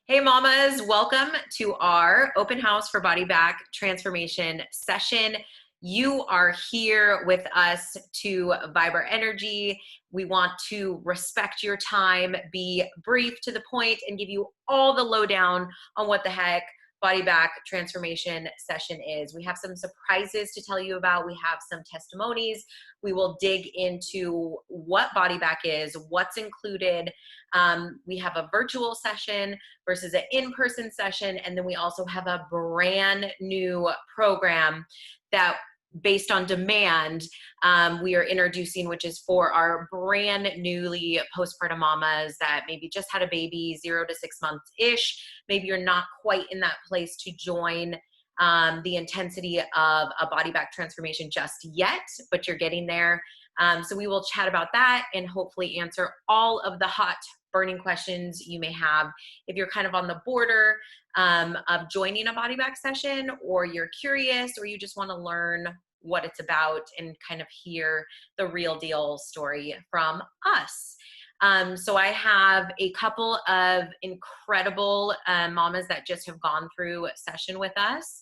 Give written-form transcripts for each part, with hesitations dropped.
Hey mamas, welcome to our open house for Bodybag transformation session. You are here with us to vibe our energy. We want to respect your time, be brief to the point, and give you all the lowdown on what the heck Bodybag transformation session is. We have some surprises to tell you about. We have some testimonies. We will dig into what Bodybag is, what's included. We have a virtual session versus an in-person session. And then we also have a brand new program that based on demand, we are introducing, which is for our brand newly postpartum mamas that maybe just had a baby, 0 to 6 months-ish. Maybe you're not quite in that place to join the intensity of a Bodybag transformation just yet, but you're getting there. So we will chat about that and hopefully answer all of the hot burning questions you may have if you're kind of on the border of joining a Bodybag session, or you're curious, or you just want to learn what it's about and kind of hear the real deal story from us. So I have a couple of incredible mamas that just have gone through a session with us.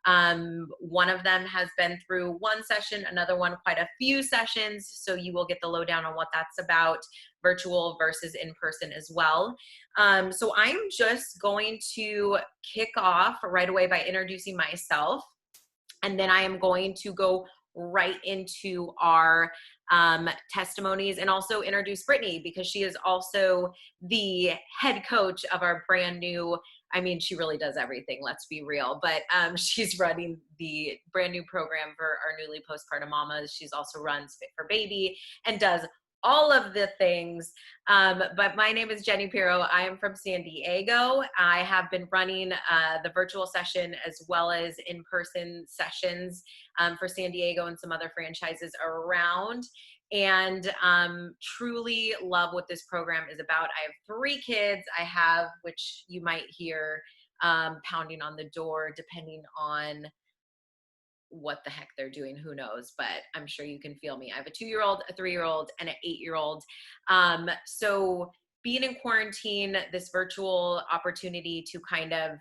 One of them has been through one session, another one quite a few sessions, so you will get the lowdown on what that's about, virtual versus in person as well. So I'm just going to kick off right away by introducing myself, and then I am going to go right into our testimonies and also introduce Brittany, because she is also the head coach of our brand new, I mean, she really does everything, let's be real, but she's running the brand new program for our newly postpartum mamas. She's also runs FIT4MOM BB and does all of the things. But my name is Jenny Pirro. I am from San Diego. I have been running the virtual session as well as in-person sessions for San Diego and some other franchises around, and truly love what this program is about. I have 3 kids. I have, which you might hear pounding on the door depending on what the heck they're doing, who knows, but I'm sure you can feel me. I have a 2-year-old, a 3-year-old, and an 8-year-old. So being in quarantine, this virtual opportunity to kind of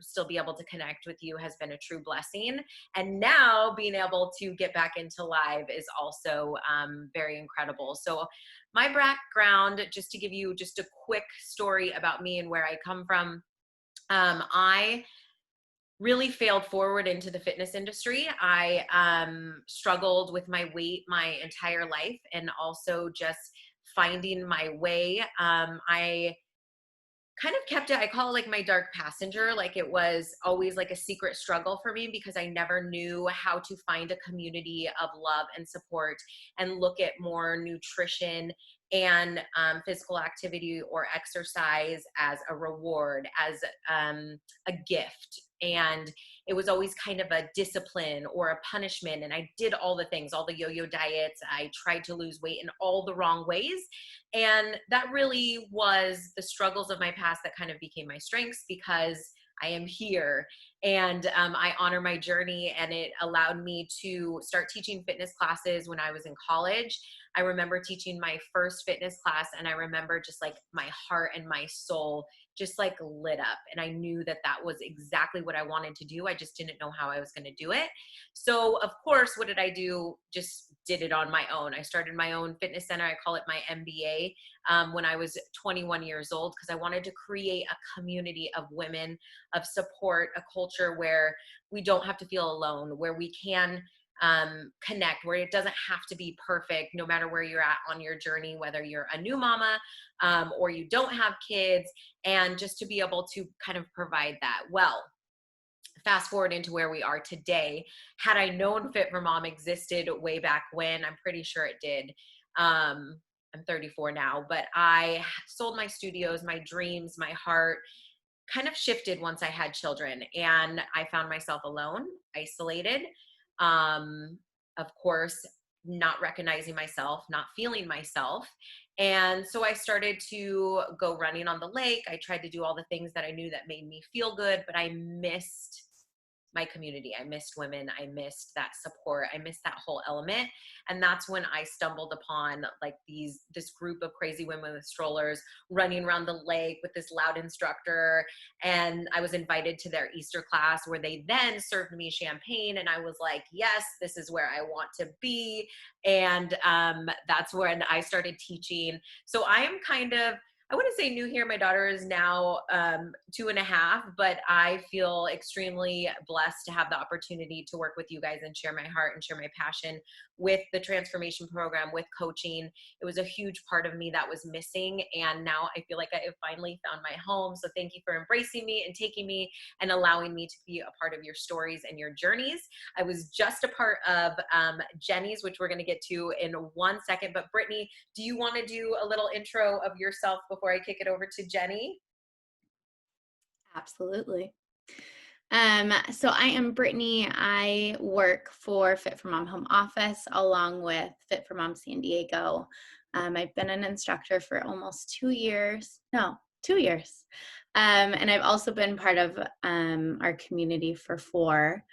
still be able to connect with you has been a true blessing. And now being able to get back into live is also very incredible. So my background, just to give you just a quick story about me and where I come from, I really failed forward into the fitness industry. I struggled with my weight my entire life, and also just finding my way. I kind of kept it, I call it like my dark passenger. Like it was always like a secret struggle for me, because I never knew how to find a community of love and support and look at more nutrition and physical activity or exercise as a reward, as a gift. And it was always kind of a discipline or a punishment. And I did all the things, all the yo-yo diets. I tried to lose weight in all the wrong ways. And that really was the struggles of my past that kind of became my strengths, because I am here and I honor my journey, and it allowed me to start teaching fitness classes when I was in college. I remember teaching my first fitness class, and I remember just like my heart and my soul just like lit up, and I knew that that was exactly what I wanted to do. I just didn't know how I was going to do it. So of course, what did I do? Just did it on my own. I started my own fitness center. I call it my MBA, when I was 21 years old, because I wanted to create a community of women, of support, a culture where we don't have to feel alone, where we can connect, where it doesn't have to be perfect, no matter where you're at on your journey, whether you're a new mama or you don't have kids, and just to be able to kind of provide that. Well, fast forward into where we are today. Had I known FIT4MOM existed way back when, I'm pretty sure it did. I'm 34 now, but I sold my studios, my dreams, my heart kind of shifted once I had children, and I found myself alone, isolated. Of course, not recognizing myself, not feeling myself. And so I started to go running on the lake. I tried to do all the things that I knew that made me feel good, but I missed my community. I missed women. I missed that support. I missed that whole element. And that's when I stumbled upon like this group of crazy women with strollers running around the lake with this loud instructor. And I was invited to their Easter class where they then served me champagne. And I was like, yes, this is where I want to be. And that's when I started teaching. So I am kind of, I wouldn't say new here. My daughter is now 2.5, but I feel extremely blessed to have the opportunity to work with you guys and share my heart and share my passion with the transformation program, with coaching. It was a huge part of me that was missing. And now I feel like I have finally found my home. So thank you for embracing me and taking me and allowing me to be a part of your stories and your journeys. I was just a part of Jenny's, which we're going to get to in 1 second. But Brittany, do you want to do a little intro of yourself before I kick it over to Jenny? Absolutely. So I am Brittany. I work for FIT4MOM Home Office along with FIT4MOM San Diego. I've been an instructor for almost 2 years. No, 2 years. And I've also been part of our community for 4.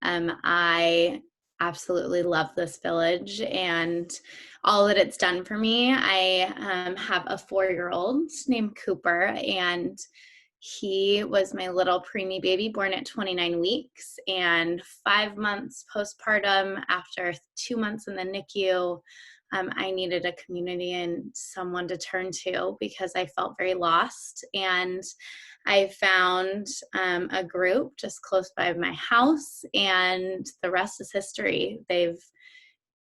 I absolutely love this village and all that it's done for me. I have a 4-year-old named Cooper, and he was my little preemie baby born at 29 weeks, and 5 months postpartum. After 2 months in the NICU, I needed a community and someone to turn to because I felt very lost. And I found a group just close by my house, and the rest is history. They've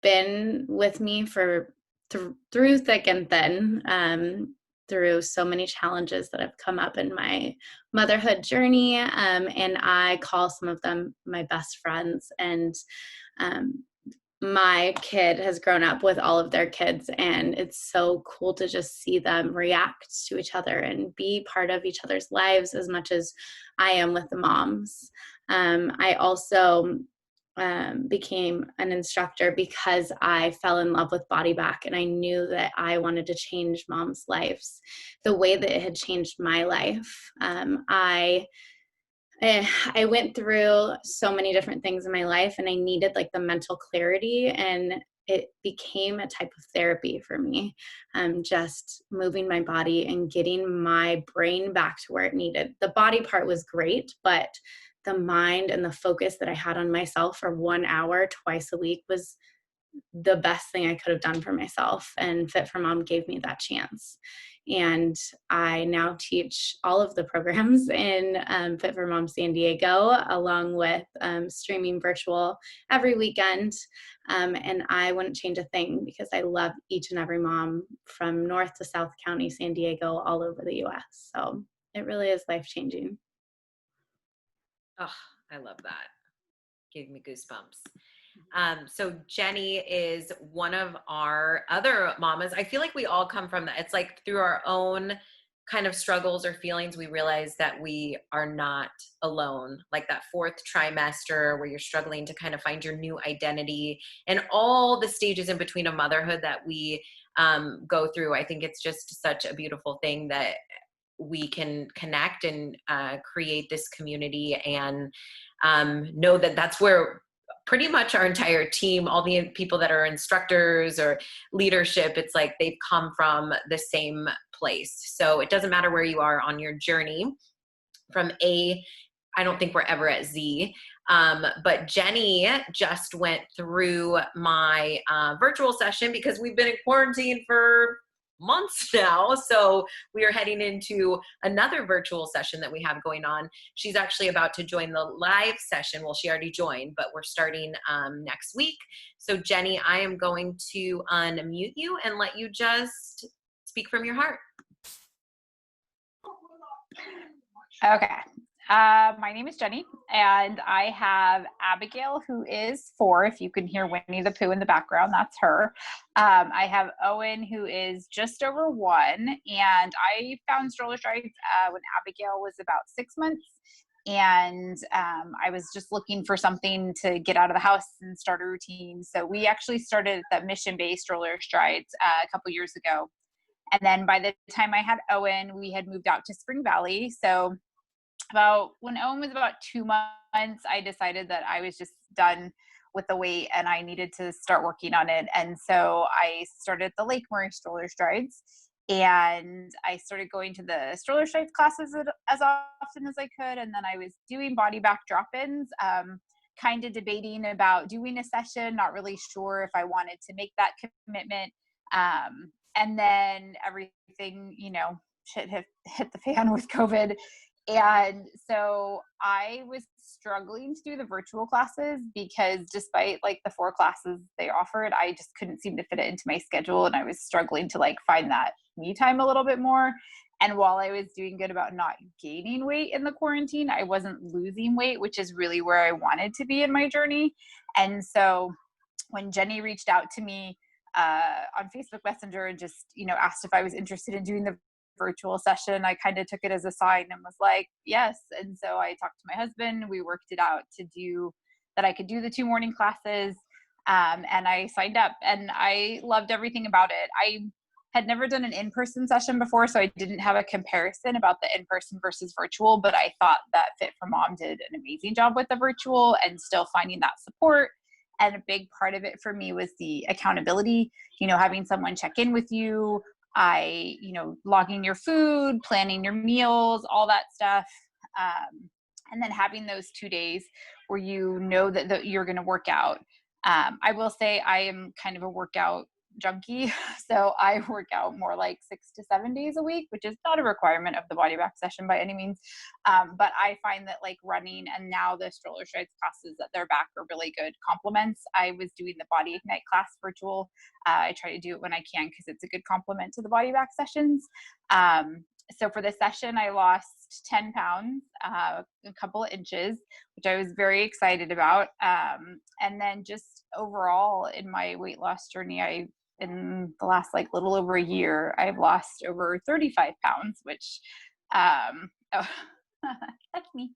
been with me for through thick and thin, through so many challenges that have come up in my motherhood journey. And I call some of them my best friends. And my kid has grown up with all of their kids, and it's so cool to just see them react to each other and be part of each other's lives as much as I am with the moms. I also became an instructor because I fell in love with Bodybag, and I knew that I wanted to change moms' lives the way that it had changed my life. I went through so many different things in my life, and I needed like the mental clarity, and it became a type of therapy for me. Just moving my body and getting my brain back to where it needed. The body part was great, but the mind and the focus that I had on myself for 1 hour twice a week was the best thing I could have done for myself. And FIT4MOM gave me that chance. And I now teach all of the programs in FIT4MOM San Diego, along with streaming virtual every weekend. And I wouldn't change a thing because I love each and every mom from North to South County, San Diego, all over the US. So it really is life-changing. Oh, I love that. Gave me goosebumps. So Jenny is one of our other mamas. I feel like we all come from that. It's like through our own kind of struggles or feelings, we realize that we are not alone. Like that 4th trimester where you're struggling to kind of find your new identity and all the stages in between of motherhood that we go through. I think it's just such a beautiful thing that we can connect and create this community and know that that's where pretty much our entire team, all the people that are instructors or leadership, it's like they've come from the same place. So it doesn't matter where you are on your journey from A, I don't think we're ever at Z. But Jenny just went through my virtual session because we've been in quarantine for months now. So we are heading into another virtual session that we have going on. She's actually about to join the live session. Well, she already joined, but we're starting next week. So Jenny, I am going to unmute you and let you just speak from your heart. Okay. My name is Jenny, and I have Abigail, who is 4. If you can hear Winnie the Pooh in the background, that's her. I have Owen, who is just over 1, and I found stroller strides when Abigail was about 6 months. And I was just looking for something to get out of the house and start a routine. So we actually started the mission-based stroller strides a couple years ago. And then by the time I had Owen, we had moved out to Spring Valley. So when Owen was about 2 months, I decided that I was just done with the weight and I needed to start working on it. And so I started the Lake Murray stroller strides, and I started going to the stroller strides classes as often as I could. And then I was doing Bodybag drop-ins, kind of debating about doing a session, not really sure if I wanted to make that commitment. And then everything, shit hit the fan with COVID. And so I was struggling to do the virtual classes because despite like the 4 classes they offered, I just couldn't seem to fit it into my schedule. And I was struggling to like find that me time a little bit more. And while I was doing good about not gaining weight in the quarantine, I wasn't losing weight, which is really where I wanted to be in my journey. And so when Jenny reached out to me on Facebook Messenger and just, asked if I was interested in doing the virtual session, I kind of took it as a sign and was like, yes. And so I talked to my husband, we worked it out to do that. I could do the 2 morning classes. And I signed up and I loved everything about it. I had never done an in-person session before, so I didn't have a comparison about the in-person versus virtual, but I thought that Fit4Mom did an amazing job with the virtual and still finding that support. And a big part of it for me was the accountability, having someone check in with you, logging your food, planning your meals, all that stuff. And then having those 2 days where that you're going to work out. I will say I am kind of a workout junkie. So I work out more like 6 to 7 days a week, which is not a requirement of the Bodybag session by any means. But I find that like running and now the stroller strides classes that they're back are really good complements. I was doing the Body Ignite class virtual. I try to do it when I can because it's a good complement to the Bodybag sessions. So for this session, I lost 10 pounds, a couple of inches, which I was very excited about. And then just overall in my weight loss journey, in the last like little over a year, I've lost over 35 pounds, which, that's me.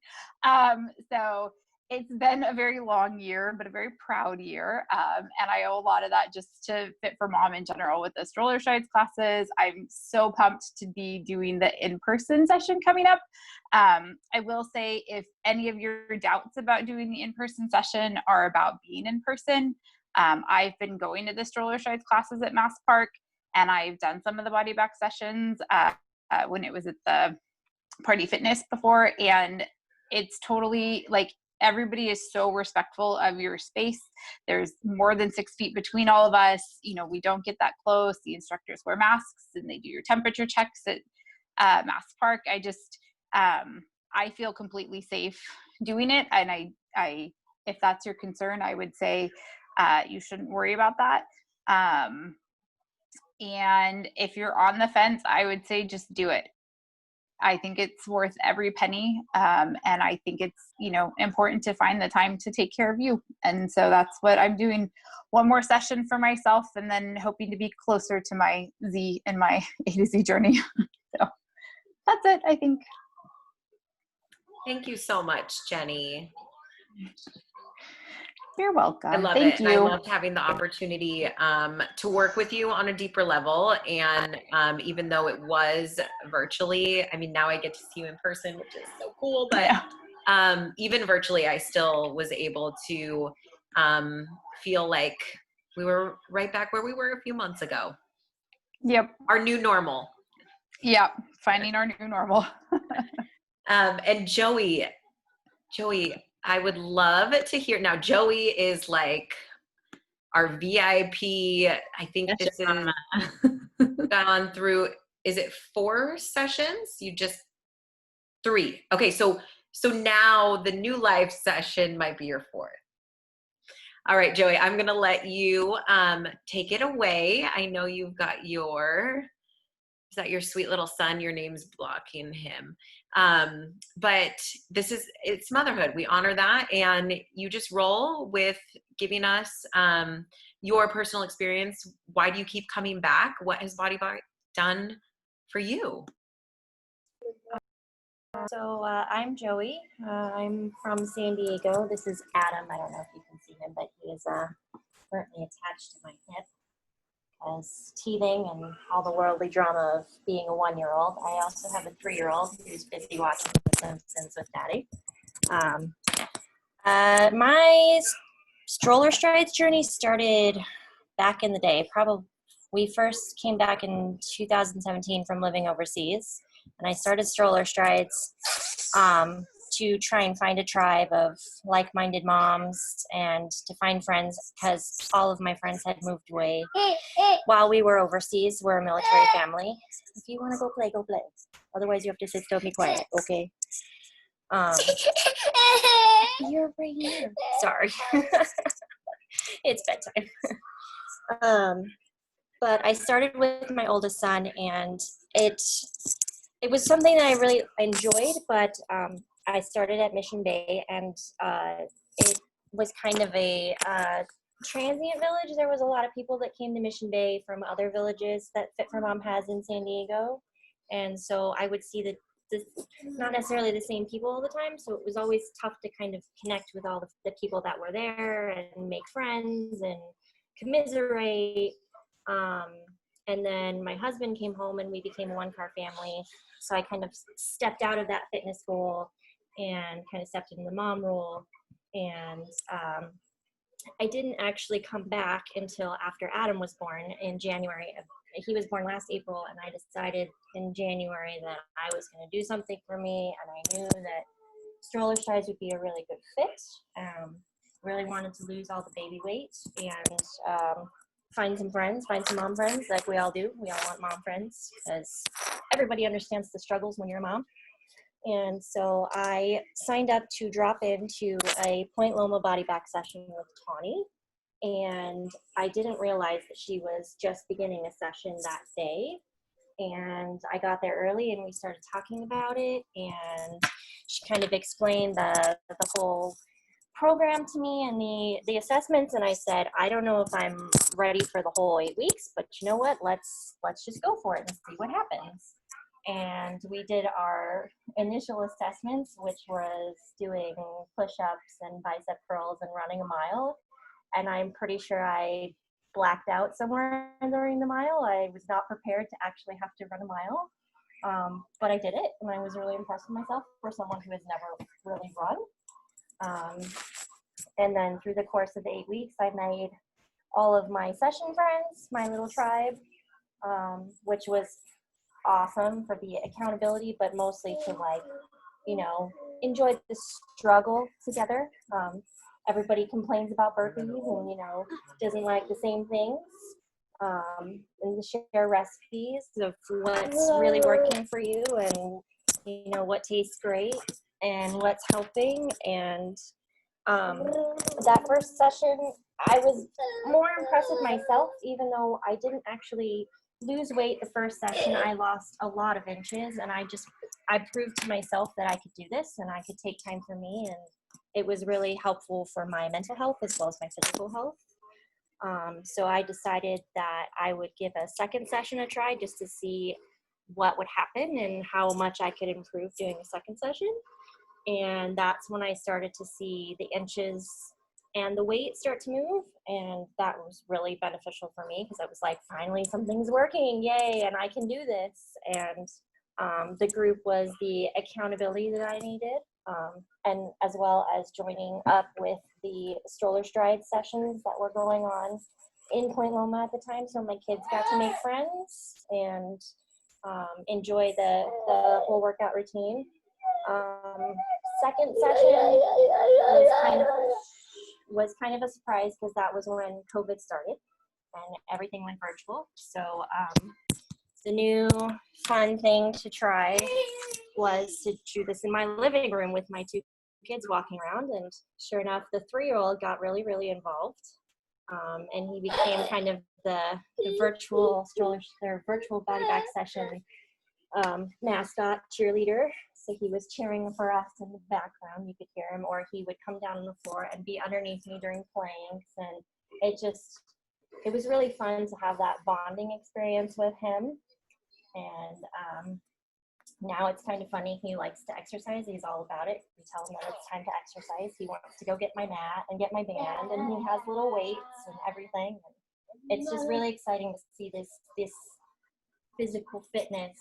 So it's been a very long year, but a very proud year. And I owe a lot of that just to Fit4Mom in general with the stroller strides classes. I'm so pumped to be doing the in-person session coming up. I will say if any of your doubts about doing the in-person session are about being in person, I've been going to the stroller strides classes at Mass Park, and I've done some of the Bodybag sessions when it was at the Party Fitness before. And it's totally like, everybody is so respectful of your space. There's more than 6 feet between all of us. We don't get that close. The instructors wear masks and they do your temperature checks at Mass Park. I feel completely safe doing it. And I, if that's your concern, I would say you shouldn't worry about that. And if you're on the fence, I would say just do it. I think it's worth every penny. And I think it's, important to find the time to take care of you. And so that's what I'm doing. One more session for myself and then hoping to be closer to my Z in my A to Z journey. So that's it, I think. Thank you so much, Jenny. You're welcome. I love Thank it. you. And I loved having the opportunity to work with you on a deeper level. And even though it was virtually, now I get to see you in person, which is so cool. But even virtually, I still was able to feel like we were right back where we were a few months ago. Yep. Our new normal. Yep. Finding our new normal. And Joey, I would love to hear. Now, Joey is like our VIP. I think this is gone through, is it 4 sessions? You just 3. Okay, so now the new life session might be your 4th. All right, Joey, I'm going to let you take it away. I know you've got is that your sweet little son? Your name's blocking him. But it's motherhood. We honor that. And you just roll with giving us your personal experience. Why do you keep coming back? What has Bodybag done for you? So I'm Joey. I'm from San Diego. This is Adam. I don't know if you can see him, but he is currently attached to my hip. as teething and all the worldly drama of being a 1-year-old. I also have a 3-year-old who's busy watching The Simpsons with Daddy. My stroller strides journey started back in the day. Probably we first came back in 2017 from living overseas, and I started stroller strides to try and find a tribe of like-minded moms and to find friends, because all of my friends had moved away while we were overseas. We're a military family. If you want to go play, go play. Otherwise, you have to sit still and be quiet, okay? You're right here. Sorry. It's bedtime. But I started with my oldest son, and it was something that I really enjoyed, but I started at Mission Bay, and it was kind of a transient village. There was a lot of people that came to Mission Bay from other villages that Fit4Mom has in San Diego, and so I would see not necessarily the same people all the time, so it was always tough to kind of connect with all the people that were there and make friends and commiserate. And then my husband came home and we became a 1-car family, so I kind of stepped out of that fitness goal and kind of stepped into the mom role, and I didn't actually come back until after Adam was born in January. He was born last April, and I decided in January that I was going to do something for me, and I knew that stroller strides would be a really good fit. Really wanted to lose all the baby weight and find some friends, find some mom friends, like we all do. We all want mom friends because everybody understands the struggles when you're a mom. And so I signed up to drop into a Point Loma Bodybag session with Tawny, and I didn't realize that she was just beginning a session that day. And I got there early and we started talking about it, and she kind of explained the whole program to me and the assessments, and I said, I don't know if I'm ready for the whole 8 weeks, but you know what, let's just go for it and see what happens. And we did our initial assessments, which was doing push-ups and bicep curls and running a mile. And I'm pretty sure I blacked out somewhere during the mile. I was not prepared to actually have to run a mile, but I did it, and I was really impressed with myself for someone who has never really run. And then through the course of the 8 weeks, I made all of my session friends, my little tribe, which was awesome for the accountability, but mostly to, like, you know, enjoy the struggle together. Everybody complains about burpees and, you know, doesn't like the same things. And to share recipes of what's really working for you, and, you know, what tastes great and what's helping. And that first session, I was more impressed with myself, even though I didn't actually lose weight the first session. I lost a lot of inches, and I proved to myself that I could do this and I could take time for me, and it was really helpful for my mental health as well as my physical health. So I decided that I would give a second session a try just to see what would happen and how much I could improve doing a second session. And that's when I started to see the inches and the weight start to move, and that was really beneficial for me because I was like, finally something's working, yay, and I can do this. And the group was the accountability that I needed, and as well as joining up with the stroller stride sessions that were going on in Point Loma at the time, so my kids got to make friends and enjoy the whole workout routine. Second session was kind of a surprise because that was when COVID started and everything went virtual. So the new fun thing to try was to do this in my living room with my 2 kids walking around, and sure enough, the 3-year-old got really, really involved, and he became kind of the virtual stroller, their virtual Bodybag session mascot cheerleader. So he was cheering for us in the background. You could hear him, or he would come down on the floor and be underneath me during planks. And it was really fun to have that bonding experience with him. And now it's kind of funny. He likes to exercise. He's all about it. We tell him that it's time to exercise. He wants to go get my mat and get my band, and he has little weights and everything. it's just really exciting to see this physical fitness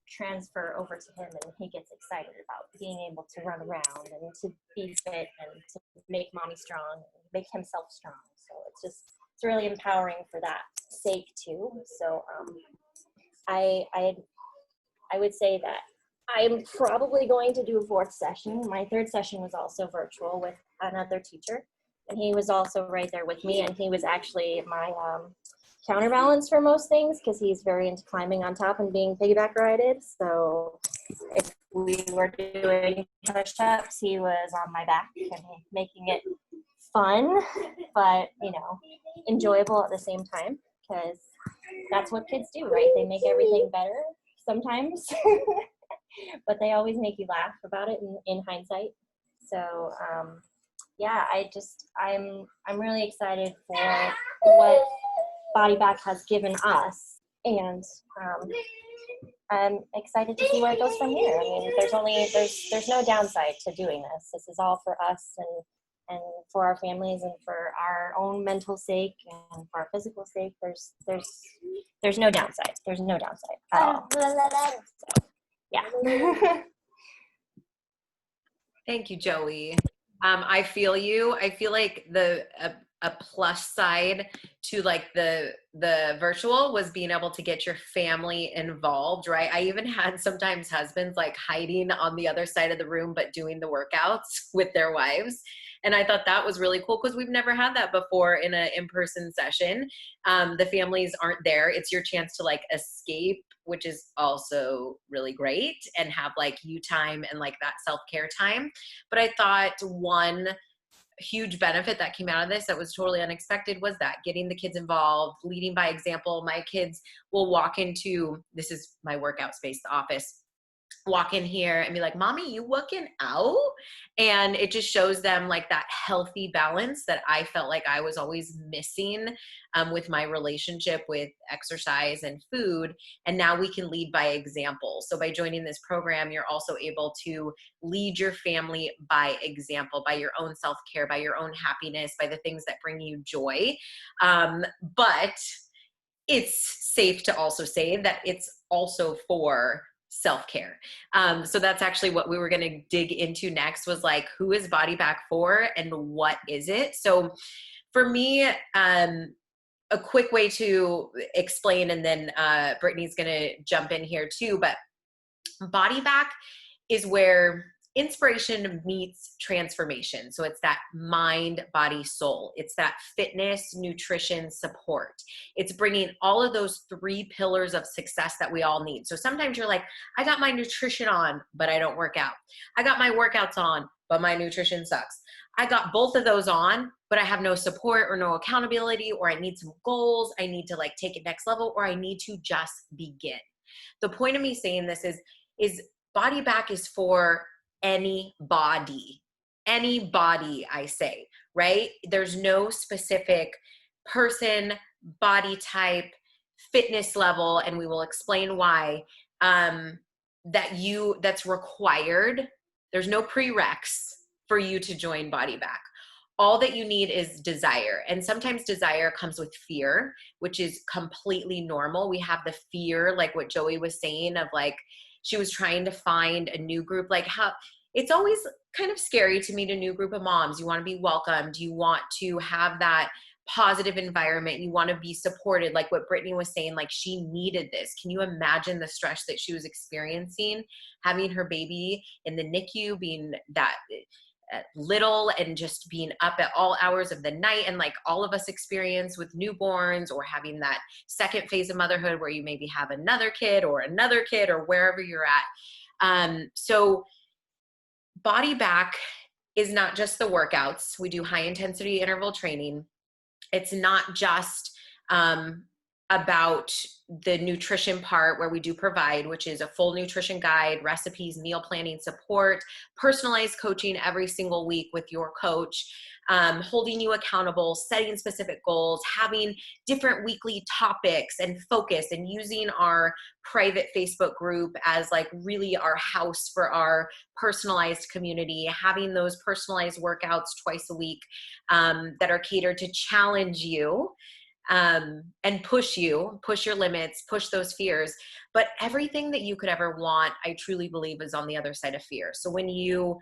transfer over to him, and he gets excited about being able to run around and to be fit and to make mommy strong and make himself strong. So it's really empowering for that sake too. So I would say that I'm probably going to do a 4th session. My 3rd session was also virtual with another teacher, and he was also right there with me, and he was actually my counterbalance for most things because he's very into climbing on top and being piggyback rided. So if we were doing push-ups, he was on my back and making it fun, but enjoyable at the same time, because that's what kids do, right? They make everything better sometimes, but they always make you laugh about it in hindsight. So yeah, I'm really excited for what Bodybag has given us, and I'm excited to see where it goes from here. I mean, there's no downside to doing this. This is all for us and for our families and for our own mental sake and for our physical sake. There's no downside. There's no downside at all. So, yeah. Thank you, Joey. I feel you. I feel like a plus side to like the virtual was being able to get your family involved, right? I even had sometimes husbands like hiding on the other side of the room, but doing the workouts with their wives. And I thought that was really cool because we've never had that before in an in-person session. The families aren't there. It's your chance to like escape, which is also really great, and have like you time and like that self-care time. But I thought one huge benefit that came out of this that was totally unexpected was that getting the kids involved, leading by example. My kids will walk into, this is my workout space, the office, walk in here and be like, "Mommy, you working out?" And it just shows them like that healthy balance that I felt like I was always missing with my relationship with exercise and food. And now we can lead by example. So by joining this program, you're also able to lead your family by example, by your own self-care, by your own happiness, by the things that bring you joy. But it's safe to also say that it's also for self-care. So that's actually what we were going to dig into next, was like, who is Bodybag for and what is it? So for me, a quick way to explain, and then Brittany's going to jump in here too, but Bodybag is where inspiration meets transformation. So it's that mind, body, soul. It's that fitness, nutrition, support. It's bringing all of those 3 pillars of success that we all need. So sometimes you're like, I got my nutrition on, but I don't work out. I got my workouts on, but my nutrition sucks. I got both of those on, but I have no support or no accountability, or I need some goals. I need to like take it next level, or I need to just begin. The point of me saying this is Bodybag is for anybody, I say, right? There's no specific person, body type, fitness level, and we will explain why, that's required. There's no prereqs for you to join Bodybag. All that you need is desire. And sometimes desire comes with fear, which is completely normal. We have the fear, like what Joey was saying, of like, she was trying to find a new group. Like, how it's always kind of scary to meet a new group of moms. You want to be welcomed. You want to have that positive environment. You want to be supported. Like what Brittany was saying, like she needed this. Can you imagine the stress that she was experiencing, having her baby in the NICU, being that little and just being up at all hours of the night, and like all of us experience with newborns, or having that second phase of motherhood where you maybe have another kid or wherever you're at. So Bodybag is not just the workouts. We do high intensity interval training. It's not just about the nutrition part, where we do provide, which is a full nutrition guide, recipes, meal planning, support, personalized coaching every single week with your coach, holding you accountable, setting specific goals, having different weekly topics and focus, and using our private Facebook group as like really our house for our personalized community, having those personalized workouts twice a week that are catered to challenge you and push your limits, push those fears. But everything that you could ever want, I truly believe, is on the other side of fear. So when you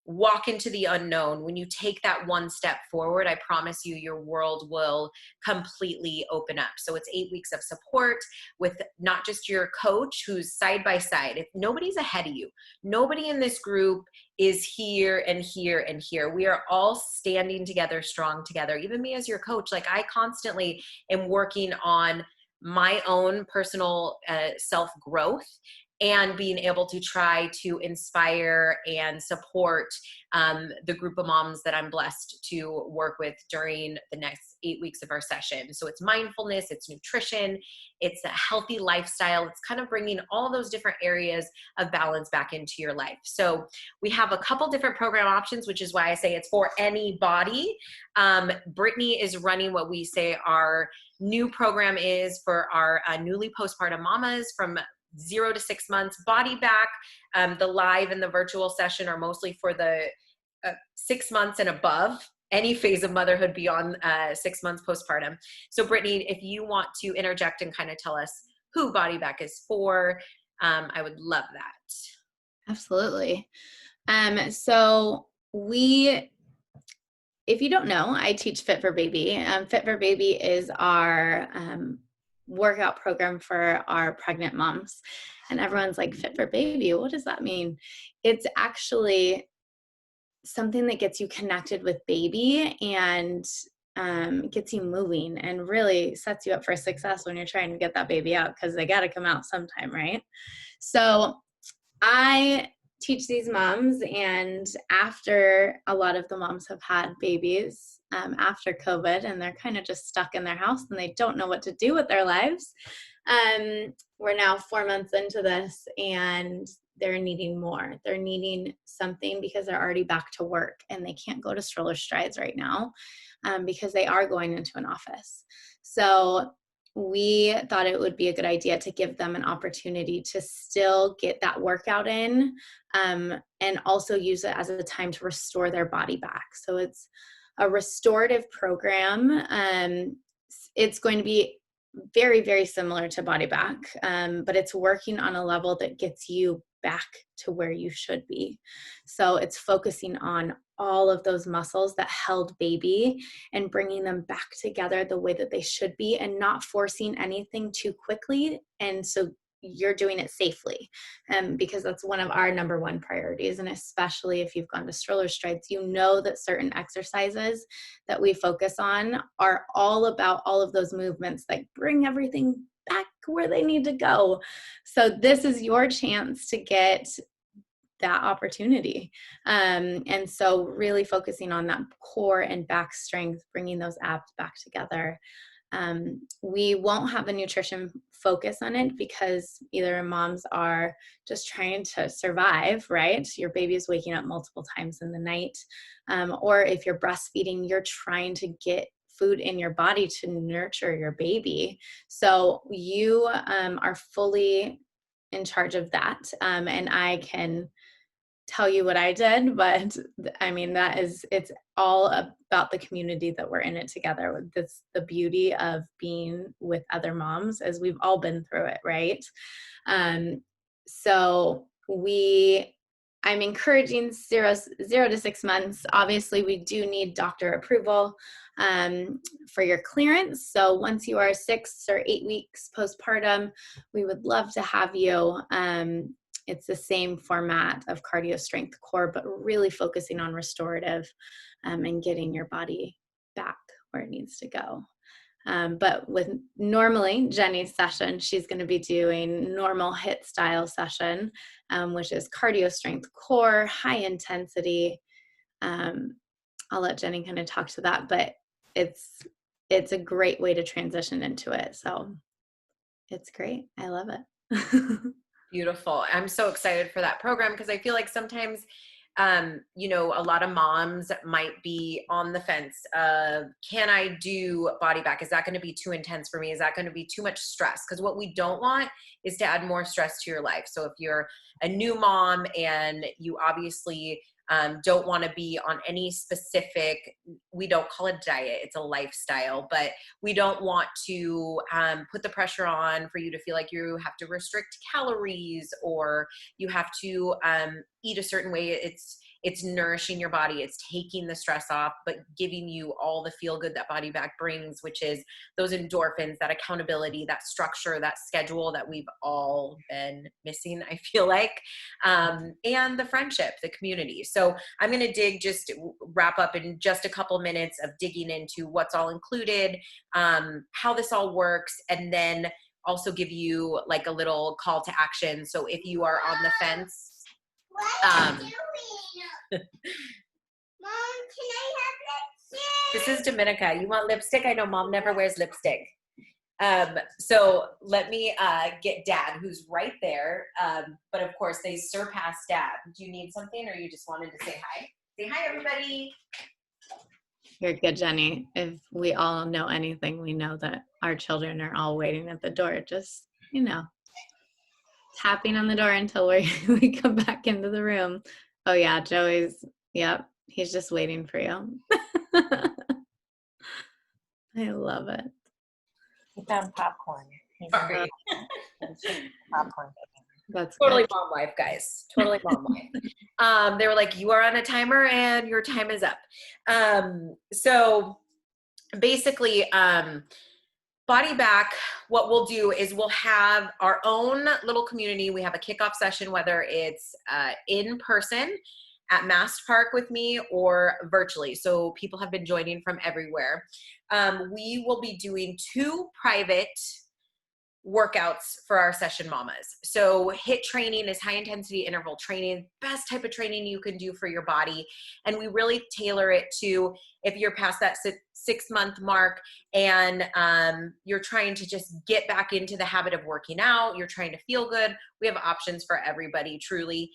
walk into the unknown, when you take that one step forward, I promise you, your world will completely open up. So it's 8 weeks of support with not just your coach who's side by side. If nobody's ahead of you, nobody in this group is here and here and here. We are all standing together, strong together. Even me as your coach, like I constantly am working on my own personal self-growth and being able to try to inspire and support the group of moms that I'm blessed to work with during the next 8 weeks of our session. So it's mindfulness, it's nutrition, it's a healthy lifestyle. It's kind of bringing all those different areas of balance back into your life. So we have a couple different program options, which is why I say it's for anybody. Brittany is running what we say our new program is for our newly postpartum mamas from 0 to 6 months. Bodybag, the live and the virtual session are mostly for the 6 months and above, any phase of motherhood beyond 6 months postpartum. So Brittany, if you want to interject and kind of tell us who Bodybag is for, I would love that. Absolutely. So if you don't know, I teach FIT4BB. FIT4BB is our workout program for our pregnant moms. And everyone's like, FIT4BB, what does that mean? It's actually something that gets you connected with baby and gets you moving and really sets you up for success when you're trying to get that baby out, because they got to come out sometime, right? So I teach these moms, and after a lot of the moms have had babies after COVID, and they're kind of just stuck in their house and they don't know what to do with their lives. We're now 4 months into this, and they're needing more. They're needing something because they're already back to work and they can't go to stroller strides right now because they are going into an office. So we thought it would be a good idea to give them an opportunity to still get that workout in and also use it as a time to restore their body back. So it's a restorative program. It's going to be very, very similar to Bodybag, but it's working on a level that gets you back to where you should be. So it's focusing on all of those muscles that held baby and bringing them back together the way that they should be, and not forcing anything too quickly. And so you're doing it safely, because that's one of our number one priorities. And especially if you've gone to stroller strides, you know that certain exercises that we focus on are all about all of those movements that bring everything back where they need to go. So this is your chance to get that opportunity. And so really focusing on that core and back strength, bringing those abs back together. We won't have a nutrition focus on it because either moms are just trying to survive, right? Your baby is waking up multiple times in the night. Or if you're breastfeeding, you're trying to get food in your body to nurture your baby. So you are fully in charge of that. And I can tell you what I did, but I mean, it's all about the community that we're in it together. That's the beauty of being with other moms, as we've all been through it, right? So I'm encouraging 0 to 6 months. Obviously, we do need doctor approval for your clearance. So once you are 6 or 8 weeks postpartum, we would love to have you. It's the same format of cardio strength core, but really focusing on restorative and getting your body back where it needs to go. But with normally Jenny's session, she's going to be doing normal HIIT style session, which is cardio strength core, high intensity. I'll let Jenny kind of talk to that, but it's a great way to transition into it. So it's great. I love it. Beautiful. I'm so excited for that program because I feel like sometimes, a lot of moms might be on the fence of, can I do Bodybag? Is that going to be too intense for me? Is that going to be too much stress? Because what we don't want is to add more stress to your life. So if you're a new mom and you obviously don't want to be on any specific, we don't call it diet, it's a lifestyle, but we don't want to put the pressure on for you to feel like you have to restrict calories or you have to eat a certain way. It's nourishing your body. It's taking the stress off, but giving you all the feel good that Bodybag brings, which is those endorphins, that accountability, that structure, that schedule that we've all been missing, I feel like, and the friendship, the community. So I'm going to just wrap up in just a couple minutes of digging into what's all included, how this all works, and then also give you like a little call to action. So if you are on the fence, What are you doing? Mom, can I have lipstick? This is Dominica. You want lipstick? I know Mom never wears lipstick. So let me get Dad, who's right there. But of course, they surpass Dad. Do you need something, or you just wanted to say hi? Say hi, everybody. You're good, Jenny. If we all know anything, we know that our children are all waiting at the door, just, tapping on the door until we come back into the room. Oh yeah, Joey's, yep, he's just waiting for you. I love it. He found popcorn. Sorry. Popcorn. That's Totally good. mom life, guys. Totally mom life. They were like, you are on a timer and your time is up. So basically, Bodybag, what we'll do is we'll have our own little community. We have a kickoff session, whether it's in person at Mast Park with me or virtually. So people have been joining from everywhere. We will be doing 2 private workouts for our session mamas. So HIIT training is high intensity interval training, best type of training you can do for your body. And we really tailor it to if you're past that 6-month mark and you're trying to just get back into the habit of working out, you're trying to feel good, we have options for everybody, truly.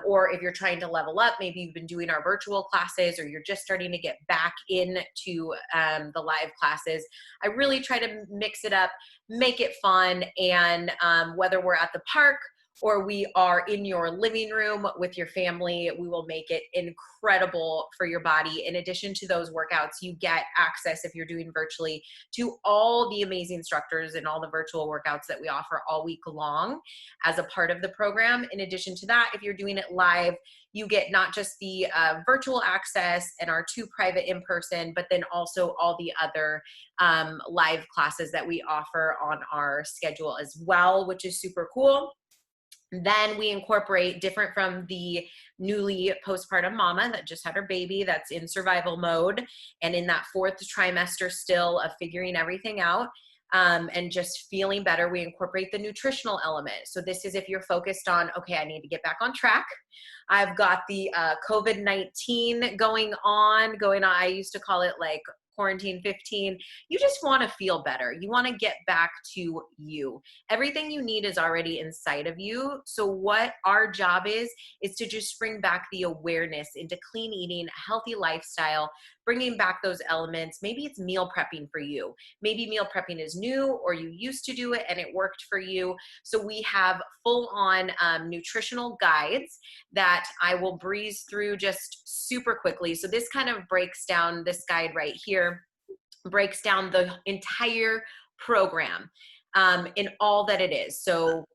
Or if you're trying to level up, maybe you've been doing our virtual classes or you're just starting to get back into the live classes. I really try to mix it up, make it fun, and whether we're at the park or we are in your living room with your family, we will make it incredible for your body. In addition to those workouts, you get access, if you're doing virtually, to all the amazing instructors and all the virtual workouts that we offer all week long as a part of the program. In addition to that, if you're doing it live, you get not just the virtual access and our 2 private in-person, but then also all the other live classes that we offer on our schedule as well, which is super cool. Then we incorporate, different from the newly postpartum mama that just had her baby, that's in survival mode and in that 4th trimester still of figuring everything out and just feeling better, we incorporate the nutritional element. So this is if you're focused on, okay, I need to get back on track. I've got the COVID-19 going on. I used to call it like quarantine 15. You just want to feel better. You want to get back to you. Everything you need is already inside of you. So what our job is to just bring back the awareness into clean eating, healthy lifestyle, bringing back those elements. Maybe it's meal prepping for you. Maybe meal prepping is new or you used to do it and it worked for you. So we have full on nutritional guides that I will breeze through just super quickly. So this kind of breaks down, this guide right here breaks down the entire program in all that it is. So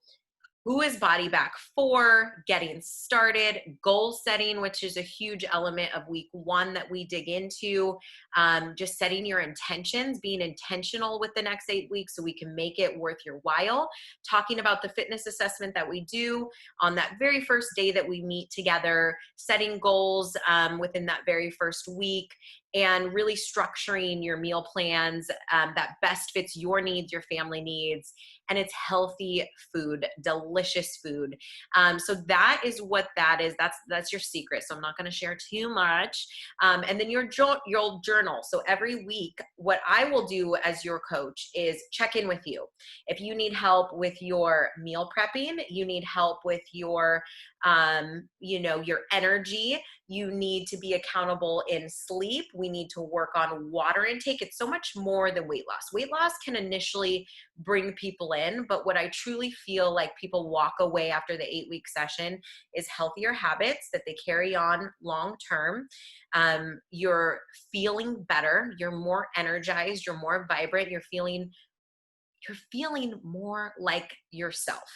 who is Bodybag for? Getting started, goal setting, which is a huge element of week 1 that we dig into. Just setting your intentions, being intentional with the next 8 weeks so we can make it worth your while. Talking about the fitness assessment that we do on that very first day that we meet together, setting goals within that very first week, and really structuring your meal plans that best fits your needs, your family needs, and it's healthy food, delicious food. So that is what that is. That's your secret. So I'm not going to share too much. And then your journal. So every week, what I will do as your coach is check in with you. If you need help with your meal prepping, you need help with your you know, your energy. You need to be accountable in sleep. We need to work on water intake. It's so much more than weight loss. Weight loss can initially bring people in, but what I truly feel like people walk away after the 8-week session is healthier habits that they carry on long term. You're feeling better. You're more energized. You're more vibrant. You're feeling more like yourself.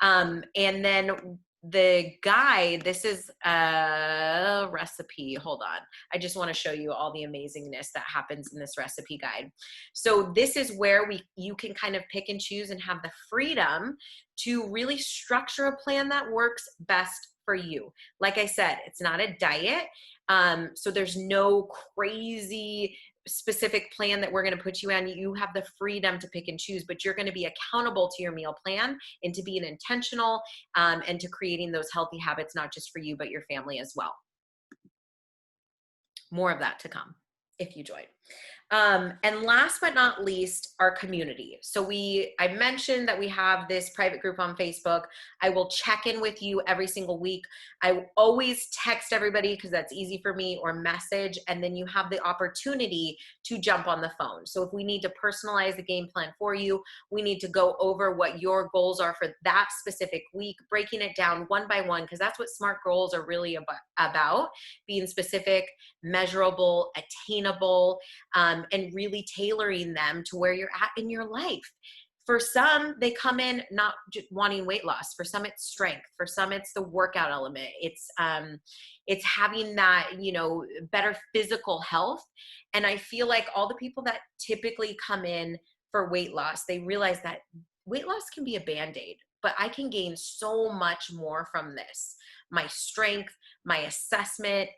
And then the guide, this is a recipe. Hold on. I just want to show you all the amazingness that happens in this recipe guide. So this is where you can kind of pick and choose and have the freedom to really structure a plan that works best for you. Like I said, it's not a diet. So there's no crazy specific plan that we're going to put you on. You have the freedom to pick and choose, but you're going to be accountable to your meal plan and to being intentional, and to creating those healthy habits, not just for you, but your family as well. More of that to come if you join. And last but not least, our community. So I mentioned that we have this private group on Facebook. I will check in with you every single week. I always text everybody because that's easy for me, or message, and then you have the opportunity to jump on the phone. So if we need to personalize the game plan for you, we need to go over what your goals are for that specific week, breaking it down one by one, because that's what SMART goals are really about, being specific, measurable, attainable, and really tailoring them to where you're at in your life. For some, they come in not just wanting weight loss. For some, it's strength. For some, it's the workout element. It's having that, you know, better physical health. And I feel like all the people that typically come in for weight loss, they realize that weight loss can be a Band-Aid, but I can gain so much more from this. My strength, my assessment,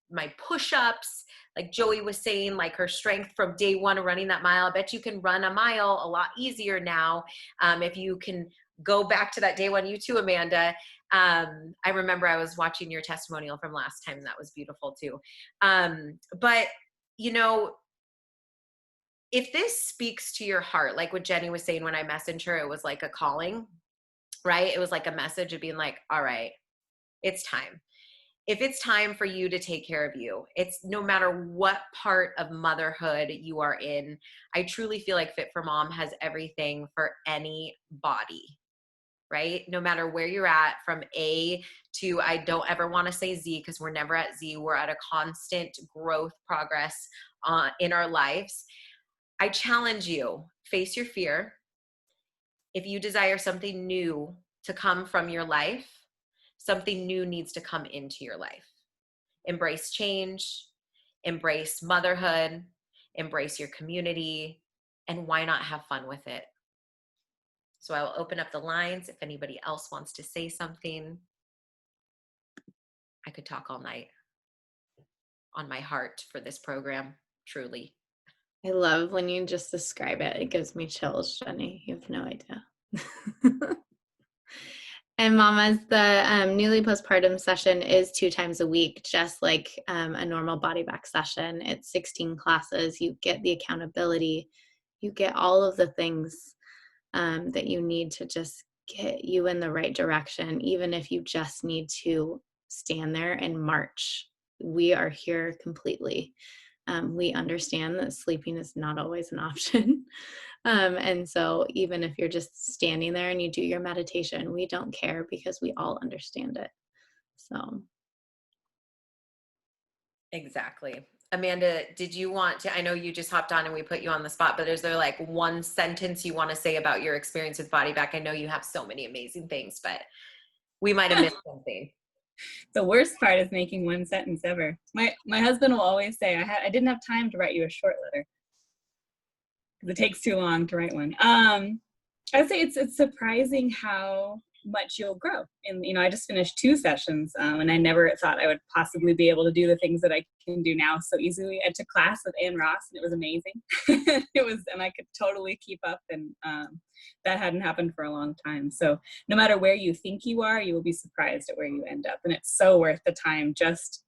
my push-ups, like Joey was saying, like her strength from day one of running that mile. I bet you can run a mile a lot easier now. If you can go back to that day one, you too, Amanda. I remember I was watching your testimonial from last time. That was beautiful too. But you know, if this speaks to your heart, like what Jenny was saying when I messaged her, it was like a calling, right? It was like a message of being like, all right, it's time. If it's time for you to take care of you, it's no matter what part of motherhood you are in. I truly feel like Fit4Mom has everything for any body, right? No matter where you're at, from A to, I don't ever want to say Z, because we're never at Z. We're at a constant growth progress in our lives. I challenge you, face your fear. If you desire something new to come from your life, something new needs to come into your life. Embrace change, embrace motherhood, embrace your community, and why not have fun with it? So I will open up the lines if anybody else wants to say something. I could talk all night on my heart for this program, truly. I love when you just describe it. It gives me chills, Jenny. You have no idea. And mamas, the newly postpartum session is 2 times a week, just like a normal Bodybag session. It's 16 classes. You get the accountability. You get all of the things that you need to just get you in the right direction, even if you just need to stand there and march. We are here completely. We understand that sleeping is not always an option. And so even if you're just standing there and you do your meditation, we don't care, because we all understand it. So. Exactly. Amanda, did you want to, I know you just hopped on and we put you on the spot, but is there like one sentence you want to say about your experience with Bodybag? I know you have so many amazing things, but we might have missed something. The worst part is making one sentence ever. My husband will always say, I didn't have time to write you a short letter, because it takes too long to write one. I would say it's surprising how much you'll grow. And, you know, I just finished 2 sessions, and I never thought I would possibly be able to do the things that I can do now so easily. I took class with Ann Ross, and it was amazing. And I could totally keep up, and that hadn't happened for a long time. So no matter where you think you are, you will be surprised at where you end up. And it's so worth the time, just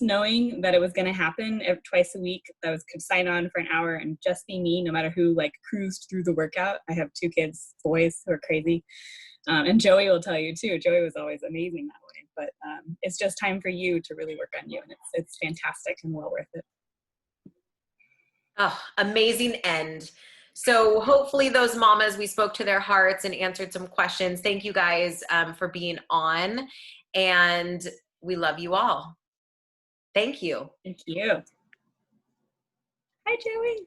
knowing that it was going to happen twice a week. I could sign on for an hour and just be me, no matter who like cruised through the workout. I have 2 kids, boys, who are crazy. And Joey will tell you too. Joey was always amazing that but it's just time for you to really work on you, and it's fantastic and well worth it. Oh, amazing end. So hopefully those mamas, we spoke to their hearts and answered some questions. Thank you guys for being on, and we love you all. Thank you. Thank you. Hi, Joey.